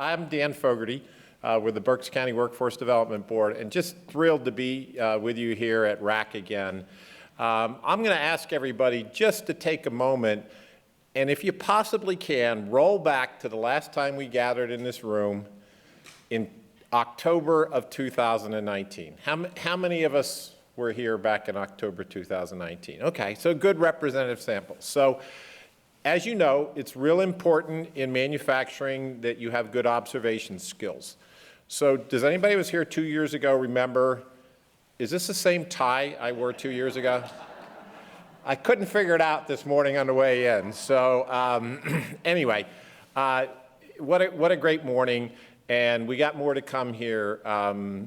I'm Dan Fogarty with the Berks County Workforce Development Board, and just thrilled to be with you here at RAC again. I'm going to ask everybody just to take a moment, and if you possibly can, roll back to the last time we gathered in this room in October of 2019. How many of us were here back in October 2019? Okay, so good representative sample. So, as you know, it's real important in manufacturing that you have good observation skills. So does anybody who was here 2 years ago remember, is this the same tie I wore 2 years ago? I couldn't figure it out this morning on the way in. So anyway, what a great morning, and we got more to come here.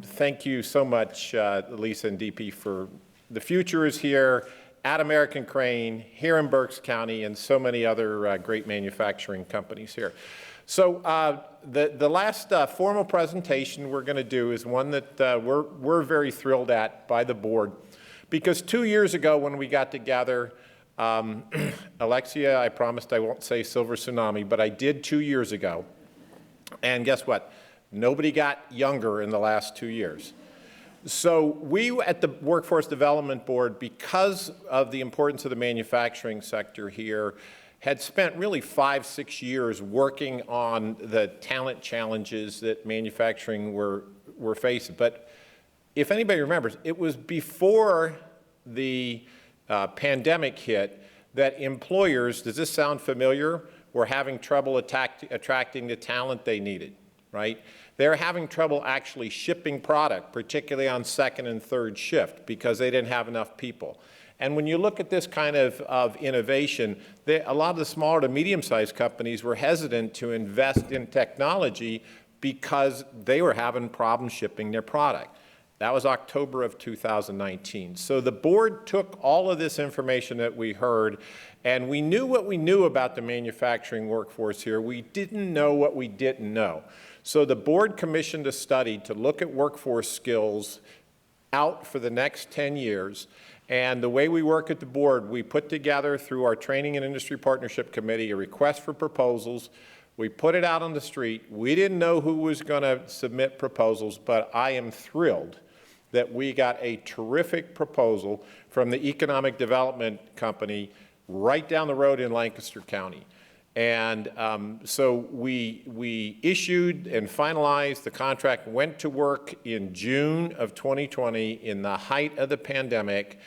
Thank you so much, Lisa and DP, for the future is here at American Crane, here in Berks County, and so many other great manufacturing companies here. So the last formal presentation we're going to do is one that we're very thrilled at by the board, because 2 years ago when we got together, Alexia, I promised I won't say silver tsunami, but I did 2 years ago, and guess what? Nobody got younger in the last 2 years. So we at the Workforce Development Board, because of the importance of the manufacturing sector here, had spent really 5-6 years working on the talent challenges that manufacturing were facing. But if anybody remembers, it was before the pandemic hit that employers, does this sound familiar, were having trouble attracting the talent they needed, right? They're having trouble actually shipping product, particularly on second and third shift, because they didn't have enough people. And when you look at this kind of innovation, a lot of the smaller to medium-sized companies were hesitant to invest in technology because they were having problems shipping their product. That was October of 2019. So the board took all of this information that we heard, and we knew what we knew about the manufacturing workforce here. We didn't know what we didn't know. So the board commissioned a study to look at workforce skills out for the next 10 years. And the way we work at the board, we put together through our Training and Industry Partnership Committee a request for proposals. We put it out on the street. We didn't know who was going to submit proposals, but I am thrilled that we got a terrific proposal from the Economic Development Company right down the road in Lancaster County. And so we issued and finalized the contract, went to work in June of 2020 in the height of the pandemic,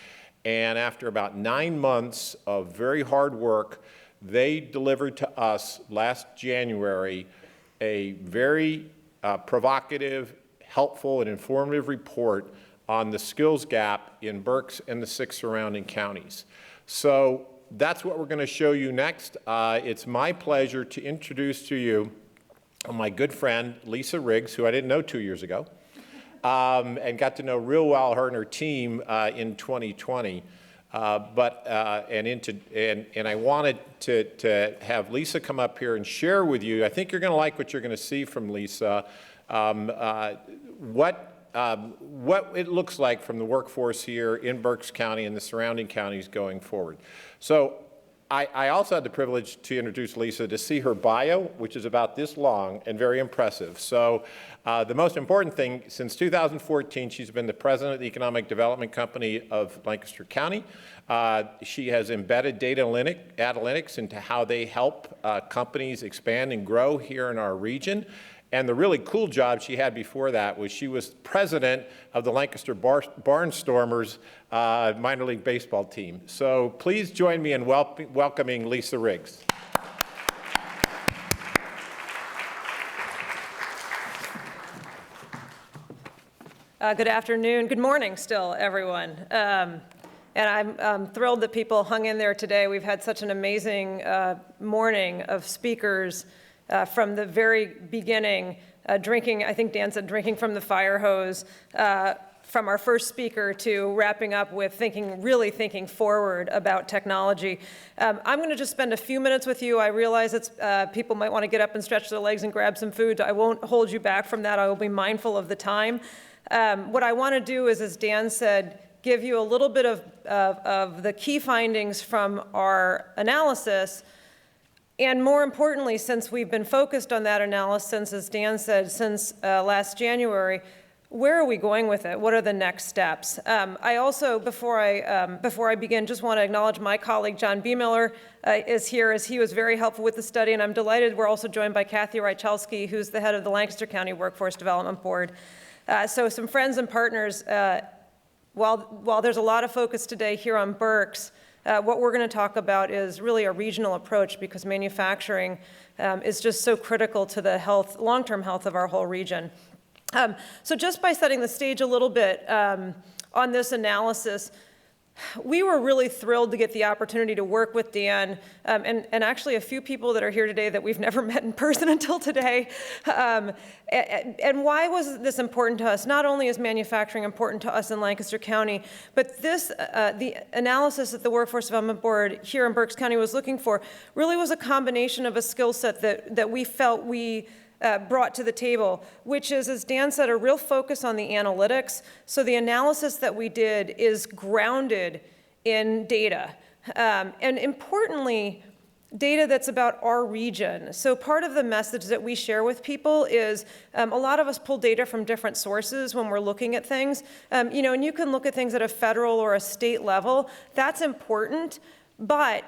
and after about 9 months of very hard work, they delivered to us last January a very provocative, helpful, and informative report on the skills gap in Berks and the 6 surrounding counties. So that's what we're going to show you next. It's my pleasure to introduce to you my good friend, Lisa Riggs, who I didn't know 2 years ago, and got to know real well, her and her team in 2020. And I wanted to have Lisa come up here and share with you. I think you're going to like what you're going to see from Lisa, what it looks like from the workforce here in Berks County and the surrounding counties going forward. So I also had the privilege to introduce Lisa, to see her bio, which is about this long and very impressive. So the most important thing, since 2014, she's been the president of the Economic Development Company of Lancaster County. She has embedded data analytics into how they help companies expand and grow here in our region. And the really cool job she had before that was she was president of the Lancaster Barnstormers minor league baseball team. So please join me in welcoming Lisa Riggs. Good afternoon, good morning still, everyone. And I'm thrilled that people hung in there today. We've had such an amazing morning of speakers from the very beginning, drinking, I think Dan said, drinking from the fire hose, from our first speaker to wrapping up with really thinking forward about technology. I'm going to just spend a few minutes with you. I realize it's, people might want to get up and stretch their legs and grab some food. I won't hold you back from that. I will be mindful of the time. What I want to do is, as Dan said, give you a little bit of the key findings from our analysis, And more importantly, since we've been focused on that analysis, as Dan said, since last January, where are we going with it? What are the next steps? I also, before I begin, just want to acknowledge my colleague, John B. Miller, is here, as he was very helpful with the study, and I'm delighted we're also joined by Kathy Rychelski, who's the head of the Lancaster County Workforce Development Board. So some friends and partners, while there's a lot of focus today here on Berks, what we're going to talk about is really a regional approach, because manufacturing is just so critical to the health, long-term health of our whole region. So just by setting the stage a little bit on this analysis, we were really thrilled to get the opportunity to work with Dan and actually a few people that are here today that we've never met in person until today. And why was this important to us? Not only is manufacturing important to us in Lancaster County, but this, the analysis that the Workforce Development Board here in Berks County was looking for really was a combination of a skill set that we felt we brought to the table, which is, as Dan said, a real focus on the analytics. So the analysis that we did is grounded in data. And importantly, data that's about our region. So part of the message that we share with people is a lot of us pull data from different sources when we're looking at things. And you can look at things at a federal or a state level. That's important, but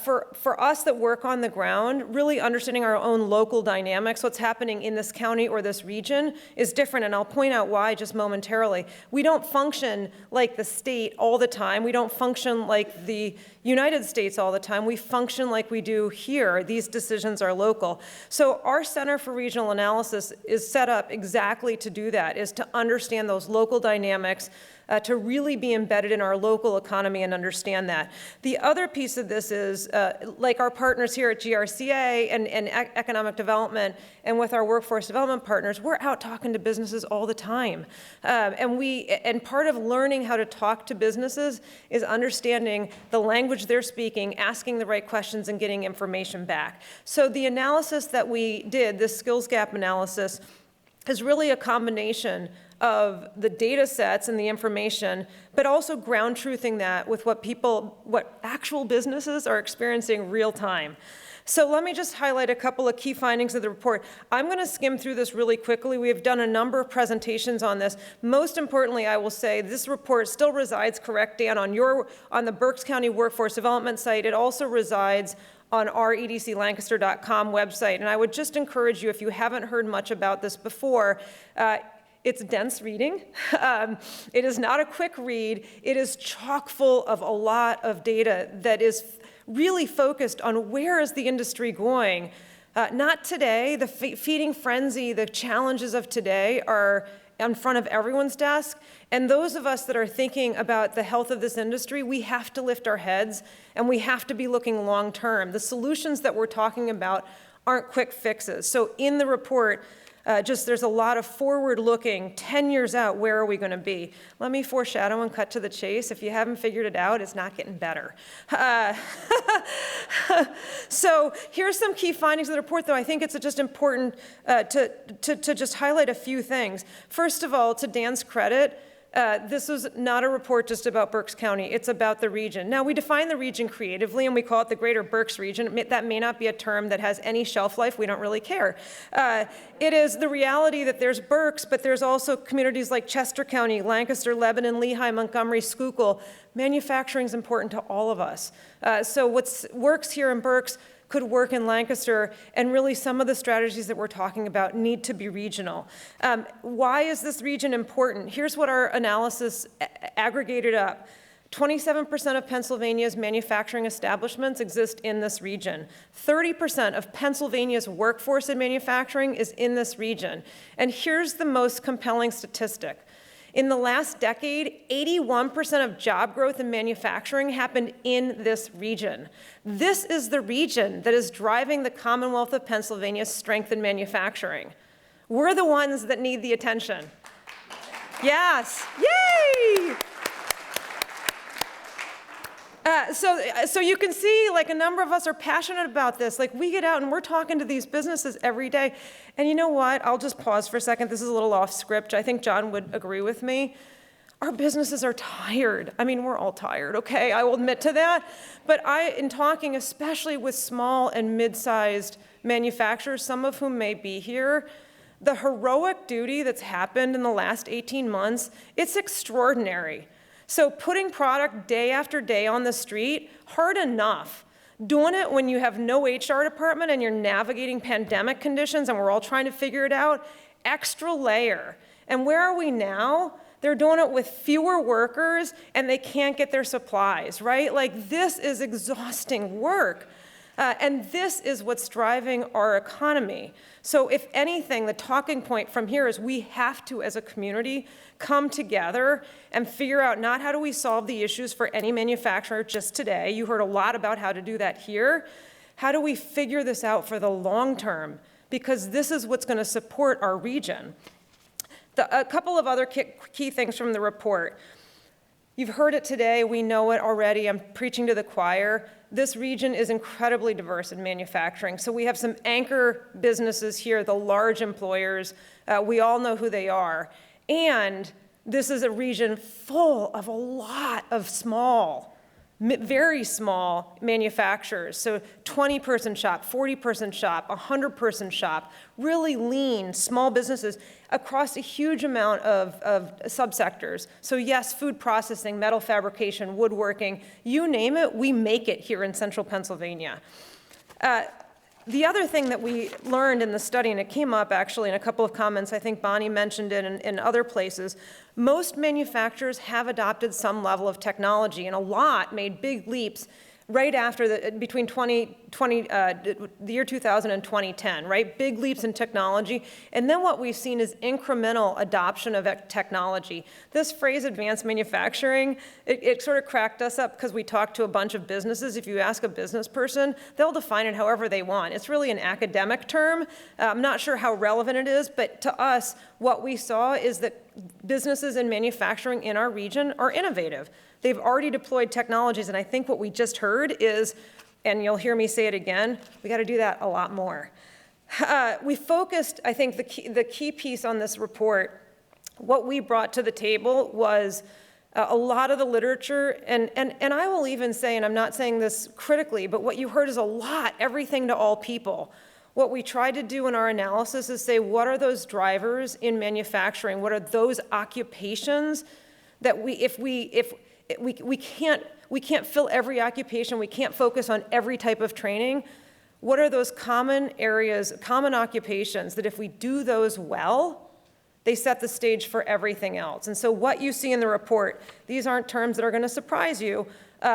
for us that work on the ground, really understanding our own local dynamics, what's happening in this county or this region is different, and I'll point out why just momentarily. We don't function like the state all the time. We don't function like the United States all the time. We function like we do here. These decisions are local. So our Center for Regional Analysis is set up exactly to do that, is to understand those local dynamics, to really be embedded in our local economy and understand that. The other piece of this is, like our partners here at GRCA and economic development, and with our workforce development partners, we're out talking to businesses all the time. And part of learning how to talk to businesses is understanding the language they're speaking, asking the right questions, and getting information back. So the analysis that we did, this skills gap analysis, is really a combination of the data sets and the information, but also ground truthing that with what actual businesses are experiencing real time. So let me just highlight a couple of key findings of the report. I'm going to skim through this really quickly. We have done a number of presentations on this. Most importantly, I will say this report still resides, correct, Dan, on the Berks County Workforce Development site. It also resides on our edclancaster.com website. And I would just encourage you, if you haven't heard much about this before, it's dense reading. It is not a quick read. It is chock full of a lot of data that is really focused on where is the industry going. Not today. The feeding frenzy, the challenges of today are in front of everyone's desk. And those of us that are thinking about the health of this industry, we have to lift our heads and we have to be looking long term. The solutions that we're talking about aren't quick fixes. So in the report, there's a lot of forward-looking, 10 years out, where are we going to be? Let me foreshadow and cut to the chase. If you haven't figured it out, it's not getting better. So here's some key findings of the report, though I think it's just important to just highlight a few things. First of all, to Dan's credit, this was not a report just about Berks County. It's about the region. Now, we define the region creatively, and we call it the Greater Berks region. That may not be a term that has any shelf life. We don't really care. It is the reality that there's Berks, but there's also communities like Chester County, Lancaster, Lebanon, Lehigh, Montgomery, Schuylkill. Manufacturing is important to all of us. So what works here in Berks could work in Lancaster, and really some of the strategies that we're talking about need to be regional. Why is this region important? Here's what our analysis aggregated up. 27% of Pennsylvania's manufacturing establishments exist in this region. 30% of Pennsylvania's workforce in manufacturing is in this region. And here's the most compelling statistic. In the last decade, 81% of job growth in manufacturing happened in this region. This is the region that is driving the Commonwealth of Pennsylvania's strength in manufacturing. We're the ones that need the attention. Yes, yay! So you can see, like, a number of us are passionate about this. Like, we get out and we're talking to these businesses every day. And you know what? I'll just pause for a second. This is a little off script. I think John would agree with me. our businesses are tired. I mean, we're all tired, okay? I will admit to that. But in talking especially with small and mid-sized manufacturers, some of whom may be here, the heroic duty that's happened in the last 18 months, it's extraordinary. So putting product day after day on the street, hard enough. Doing it when you have no HR department and you're navigating pandemic conditions and we're all trying to figure it out, extra layer. And where are we now? They're doing it with fewer workers and they can't get their supplies, right? Like, this is exhausting work. And this is what's driving our economy. So if anything, the talking point from here is we have to, as a community, come together and figure out not how do we solve the issues for any manufacturer just today. You heard a lot about how to do that here. How do we figure this out for the long term? Because this is what's going to support our region. A couple of other key things from the report. You've heard it today. We know it already. I'm preaching to the choir. This region is incredibly diverse in manufacturing. So we have some anchor businesses here, the large employers. We all know who they are. And this is a region full of a lot of small, very small manufacturers. So 20-person shop, 40-person shop, 100-person shop, really lean, small businesses across a huge amount of subsectors. So yes, food processing, metal fabrication, woodworking, you name it, we make it here in central Pennsylvania. The other thing that we learned in the study, and it came up actually in a couple of comments, I think Bonnie mentioned it in other places, most manufacturers have adopted some level of technology, and a lot made big leaps right after between the year 2000 and 2010, right? Big leaps in technology. And then what we've seen is incremental adoption of technology. This phrase, advanced manufacturing, it sort of cracked us up because we talked to a bunch of businesses. If you ask a business person, they'll define it however they want. It's really an academic term. I'm not sure how relevant it is, but to us, what we saw is that businesses in manufacturing in our region are innovative. They've already deployed technologies, and I think what we just heard is, and you'll hear me say it again, we got to do that a lot more. We focused, I think the key piece on this report, what we brought to the table was a lot of the literature, and I will even say, and I'm not saying this critically, but what you heard is a lot, everything to all people. What we tried to do in our analysis is say, what are those drivers in manufacturing? What are those occupations that we can't fill every occupation, we can't focus on every type of training. What are those common areas, common occupations that if we do those well, they set the stage for everything else? And so what you see in the report, these aren't terms that are going to surprise you.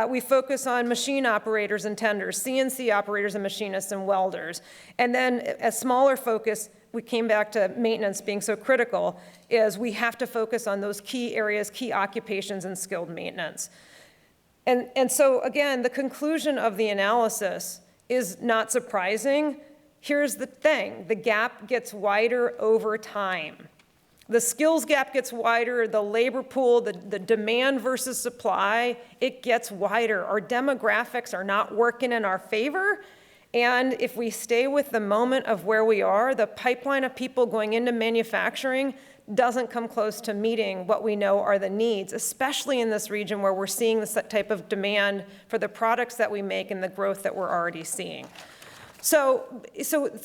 We focus on machine operators and tenders, CNC operators and machinists and welders. And then a smaller focus, we came back to maintenance being so critical, is we have to focus on those key areas, key occupations, and skilled maintenance. And so again, the conclusion of the analysis is not surprising. Here's the thing, the gap gets wider over time. The skills gap gets wider, the labor pool, the demand versus supply, it gets wider. Our demographics are not working in our favor. And if we stay with the moment of where we are, the pipeline of people going into manufacturing doesn't come close to meeting what we know are the needs, especially in this region where we're seeing this type of demand for the products that we make and the growth that we're already seeing. So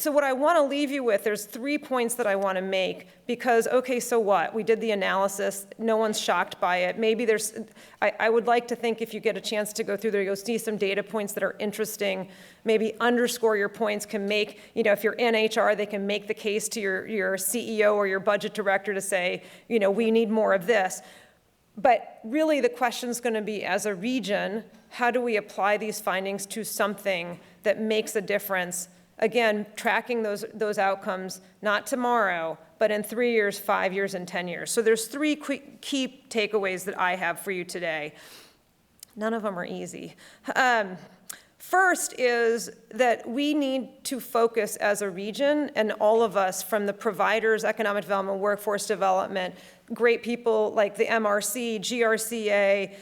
what I want to leave you with, there's 3 points that I want to make because, okay, so what? We did the analysis. No one's shocked by it. Maybe I would like to think if you get a chance to go through there, you'll see some data points that are interesting, maybe underscore your points, can make, if you're in HR, they can make the case to your CEO or your budget director to say, we need more of this. But really the question's going to be, as a region, how do we apply these findings to something that makes a difference? Again, tracking those outcomes, not tomorrow, but in 3 years, 5 years, and 10 years. So there's 3 key takeaways that I have for you today. None of them are easy. First is that we need to focus as a region, and all of us, from the providers, economic development, workforce development, great people like the MRC, GRCA,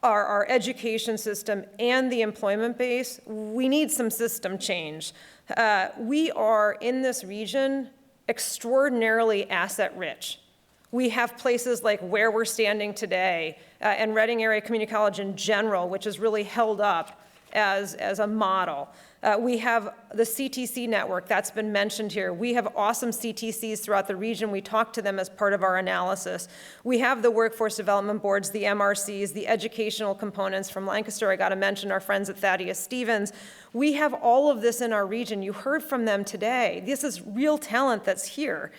our education system, and the employment base, we need some system change. We are, in this region, extraordinarily asset rich. We have places like where we're standing today and Reading Area Community College in general, which is really held up as a model. We have the CTC network that's been mentioned here. We have awesome CTCs throughout the region. We talk to them as part of our analysis. We have the workforce development boards, the MRCs, the educational components from Lancaster. I got to mention our friends at Thaddeus Stevens. We have all of this in our region. You heard from them today. This is real talent that's here.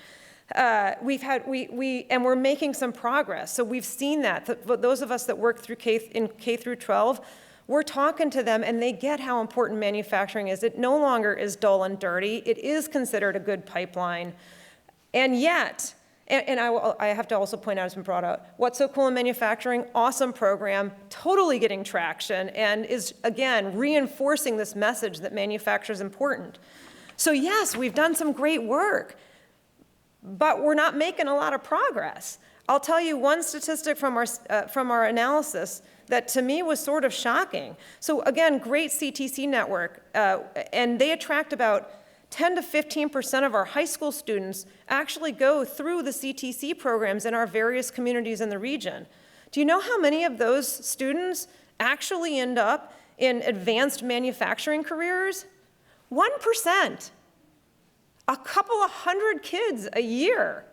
And we're making some progress. So we've seen that. Those of us that work through in K through 12, we're talking to them and they get how important manufacturing is. It no longer is dull and dirty. It is considered a good pipeline. And yet, I have to also point out, it's been brought out, What's So Cool in Manufacturing, awesome program, totally getting traction, and is, again, reinforcing this message that manufacture is important. So yes, we've done some great work, but we're not making a lot of progress. I'll tell you one statistic from our analysis that to me was sort of shocking. So again, great CTC network, and they attract about 10 to 15% of our high school students actually go through the CTC programs in our various communities in the region. Do you know how many of those students actually end up in advanced manufacturing careers? 1%. A couple of hundred kids a year.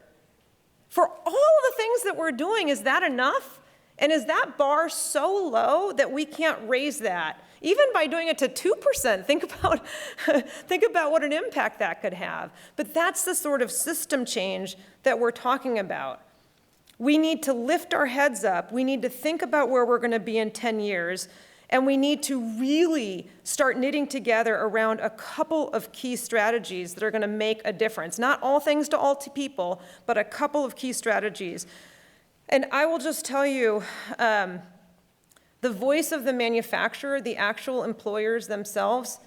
For all the things that we're doing, is that enough? And is that bar so low that we can't raise that? Even by doing it to 2%, think about what an impact that could have. But that's the sort of system change that we're talking about. We need to lift our heads up. We need to think about where we're going to be in 10 years. And we need to really start knitting together around a couple of key strategies that are going to make a difference. Not all things to all people, but a couple of key strategies. And I will just tell you, the voice of the manufacturer, the actual employers themselves,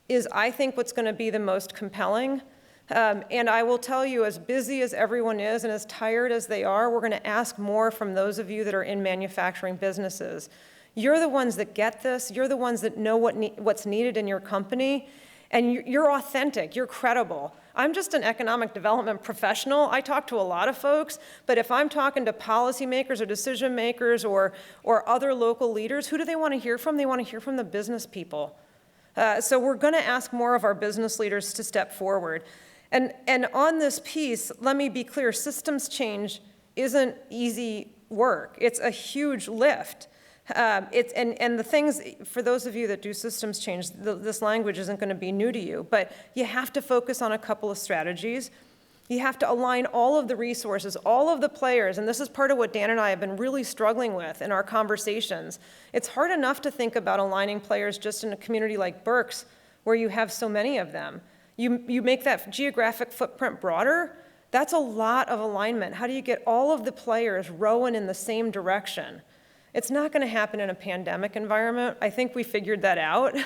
is, I think, what's going to be the most compelling. And I will tell you, as busy as everyone is and as tired as they are, we're going to ask more from those of you that are in manufacturing businesses. You're the ones that get this. You're the ones that know what's needed in your company. And you're authentic. You're credible. I'm just an economic development professional. I talk to a lot of folks. But if I'm talking to policymakers or decision makers or other local leaders, who do they want to hear from? They want to hear from the business people. So we're going to ask more of our business leaders to step forward. And on this piece, let me be clear. Systems change isn't easy work. It's a huge lift. And the things, for those of you that do systems change, this language isn't going to be new to you, but you have to focus on a couple of strategies. You have to align all of the resources, all of the players, and this is part of what Dan and I have been really struggling with in our conversations. It's hard enough to think about aligning players just in a community like Berks, where you have so many of them. You make that geographic footprint broader, that's a lot of alignment. How do you get all of the players rowing in the same direction? It's not going to happen in a pandemic environment. I think we figured that out.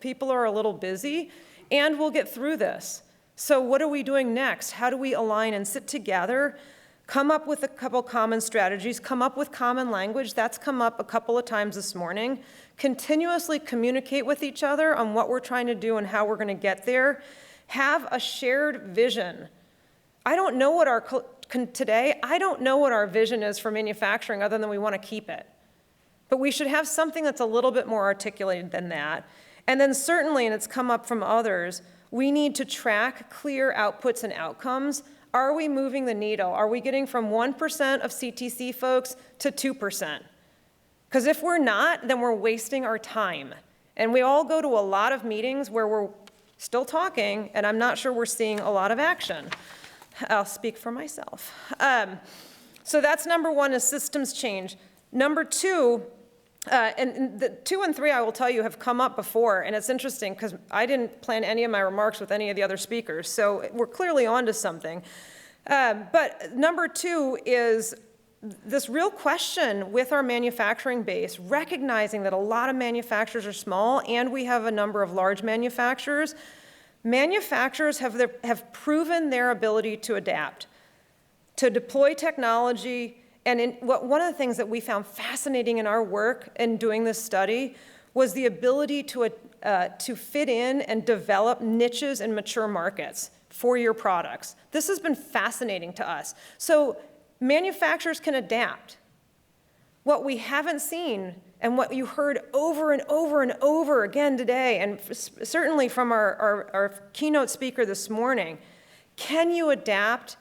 People are a little busy, and we'll get through this. So what are we doing next? How do we align and sit together, come up with a couple common strategies, come up with common language? That's come up a couple of times this morning. Continuously communicate with each other on what we're trying to do and how we're going to get there. Have a shared vision. I don't know what our vision is for manufacturing other than we want to keep it. But we should have something that's a little bit more articulated than that. And then certainly, and it's come up from others, we need to track clear outputs and outcomes. Are we moving the needle? Are we getting from 1% of CTC folks to 2%? Because if we're not, then we're wasting our time. And we all go to a lot of meetings where we're still talking, and I'm not sure we're seeing a lot of action. I'll speak for myself. So that's number one, is systems change. Number two, and the 2 and 3, I will tell you, have come up before, and it's interesting because I didn't plan any of my remarks with any of the other speakers, so we're clearly onto something. But number 2 is this real question with our manufacturing base, recognizing that a lot of manufacturers are small, and we have a number of large manufacturers. Manufacturers have proven their ability to adapt, to deploy technology. And one of the things that we found fascinating in our work in doing this study was the ability to fit in and develop niches in mature markets for your products. This has been fascinating to us. So manufacturers can adapt. What we haven't seen, and what you heard over and over and over again today, and certainly from our keynote speaker this morning, can you adapt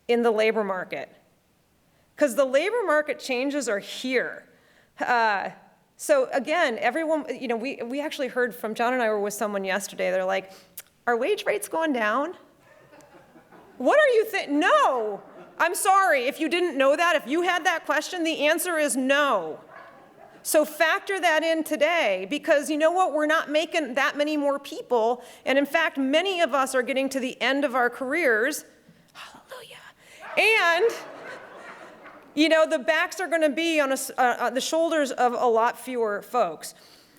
in the labor market? Because the labor market changes are here. So again, everyone, we actually heard from, John and I were with someone yesterday, they're like, are wage rates going down? What are you thinking? No, I'm sorry if you didn't know that. If you had that question, the answer is no. So factor that in today, because you know what? We're not making that many more people. And in fact, many of us are getting to the end of our careers. Hallelujah. And the backs are going to be on the shoulders of a lot fewer folks.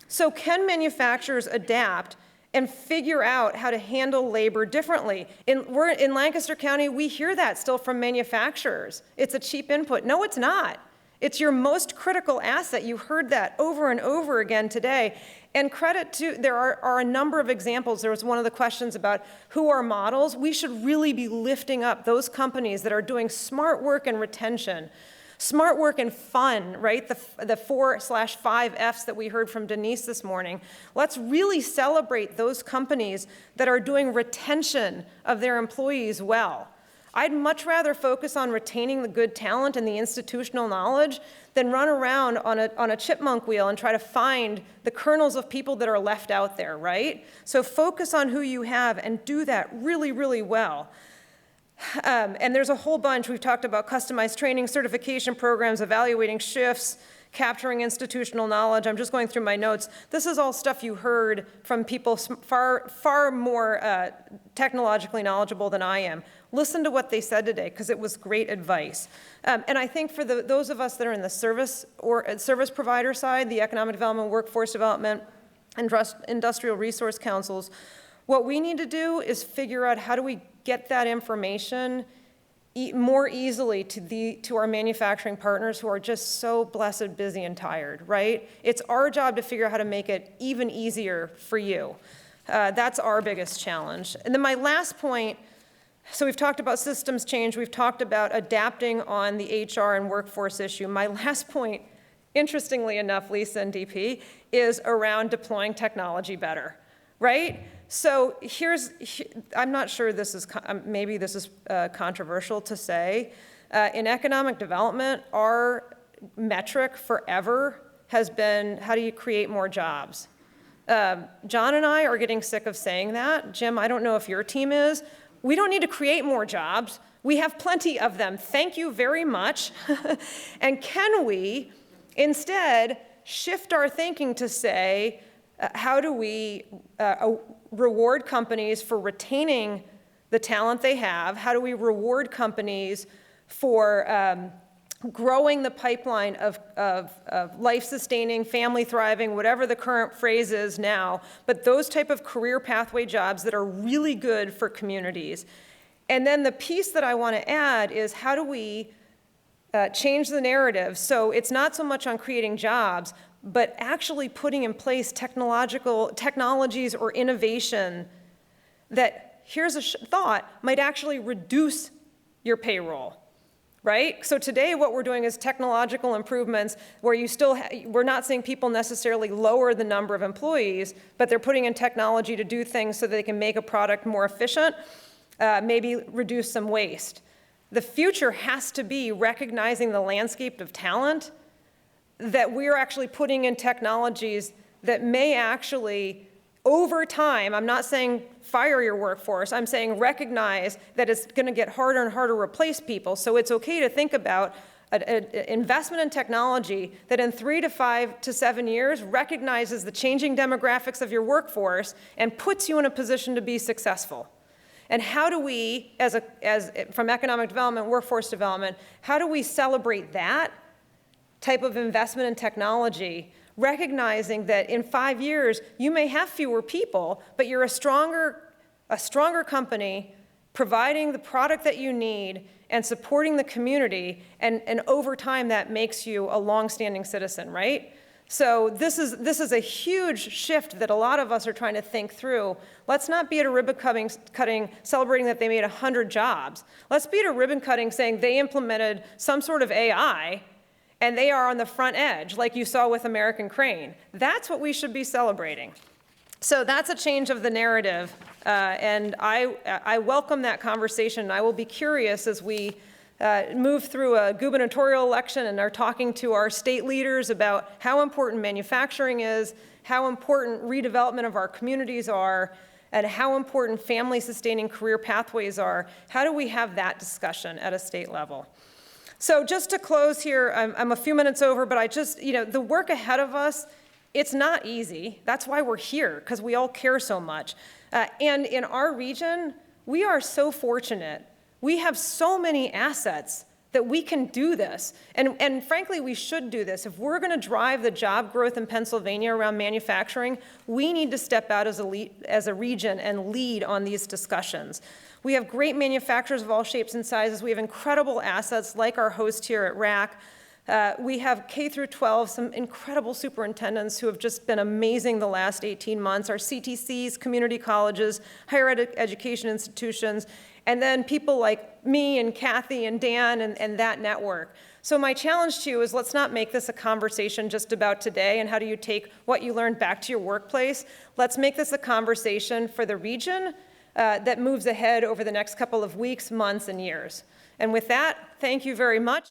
So can manufacturers adapt and figure out how to handle labor differently? We're in Lancaster County, we hear that still from manufacturers. It's a cheap input. No, it's not. It's your most critical asset. You heard that over and over again today. And credit to, there are a number of examples. There was one of the questions about who are models. We should really be lifting up those companies that are doing smart work and retention, smart work and fun, right? The 4/5 Fs that we heard from Denise this morning. Let's really celebrate those companies that are doing retention of their employees well. I'd much rather focus on retaining the good talent and the institutional knowledge than run around on a chipmunk wheel and try to find the kernels of people that are left out there, right? So focus on who you have and do that really, really well. And there's a whole bunch. We've talked about customized training, certification programs, evaluating shifts, capturing institutional knowledge. I'm just going through my notes. This is all stuff you heard from people far more technologically knowledgeable than I am. Listen to what they said today, because it was great advice. And I think for those of us that are in the service provider side, the economic development, workforce development, and industrial resource councils, what we need to do is figure out how do we get that information more easily to our manufacturing partners who are just so blessed, busy, and tired, right? It's our job to figure out how to make it even easier for you. That's our biggest challenge. And then my last point, so we've talked about systems change, we've talked about adapting on the HR and workforce issue. My last point, interestingly enough, Lisa and DP, is around deploying technology better, right? So I'm not sure this is, maybe this is controversial to say. In economic development, our metric forever has been, how do you create more jobs? John and I are getting sick of saying that. Jim, I don't know if your team is. We don't need to create more jobs. We have plenty of them. Thank you very much. And can we instead shift our thinking to say, how do we reward companies for retaining the talent they have? How do we reward companies for growing the pipeline of life-sustaining, family-thriving, whatever the current phrase is now, but those type of career pathway jobs that are really good for communities? And then the piece that I want to add is how do we change the narrative so it's not so much on creating jobs, but actually putting in place technologies or innovation that, here's a thought, might actually reduce your payroll, right? So today what we're doing is technological improvements where you still, we're not seeing people necessarily lower the number of employees, but they're putting in technology to do things so that they can make a product more efficient, maybe reduce some waste. The future has to be recognizing the landscape of talent, that we're actually putting in technologies that may actually, over time, I'm not saying fire your workforce, I'm saying recognize that it's going to get harder and harder to replace people. So it's okay to think about an investment in technology that in 3 to 5 to 7 years recognizes the changing demographics of your workforce and puts you in a position to be successful. And how do we, from economic development, workforce development, how do we celebrate that type of investment in technology, recognizing that in 5 years, you may have fewer people, but you're a stronger company providing the product that you need and supporting the community, and over time, that makes you a longstanding citizen, right? So this is a huge shift that a lot of us are trying to think through. Let's not be at a ribbon cutting celebrating that they made 100 jobs. Let's be at a ribbon cutting saying they implemented some sort of AI and they are on the front edge, like you saw with American Crane. That's what we should be celebrating. So that's a change of the narrative, and I welcome that conversation. I will be curious as we move through a gubernatorial election and are talking to our state leaders about how important manufacturing is, how important redevelopment of our communities are, and how important family-sustaining career pathways are. How do we have that discussion at a state level? So just to close here, I'm a few minutes over, but the work ahead of us, it's not easy. That's why we're here, because we all care so much. And in our region, we are so fortunate. We have so many assets that we can do this. And frankly, we should do this. If we're going to drive the job growth in Pennsylvania around manufacturing, we need to step out as a region and lead on these discussions. We have great manufacturers of all shapes and sizes. We have incredible assets like our host here at RAC. We have K through 12, some incredible superintendents who have just been amazing the last 18 months, our CTCs, community colleges, higher education institutions, and then people like me and Kathy and Dan and that network. So my challenge to you is let's not make this a conversation just about today and how do you take what you learned back to your workplace. Let's make this a conversation for the region that moves ahead over the next couple of weeks, months, and years. And with that, thank you very much.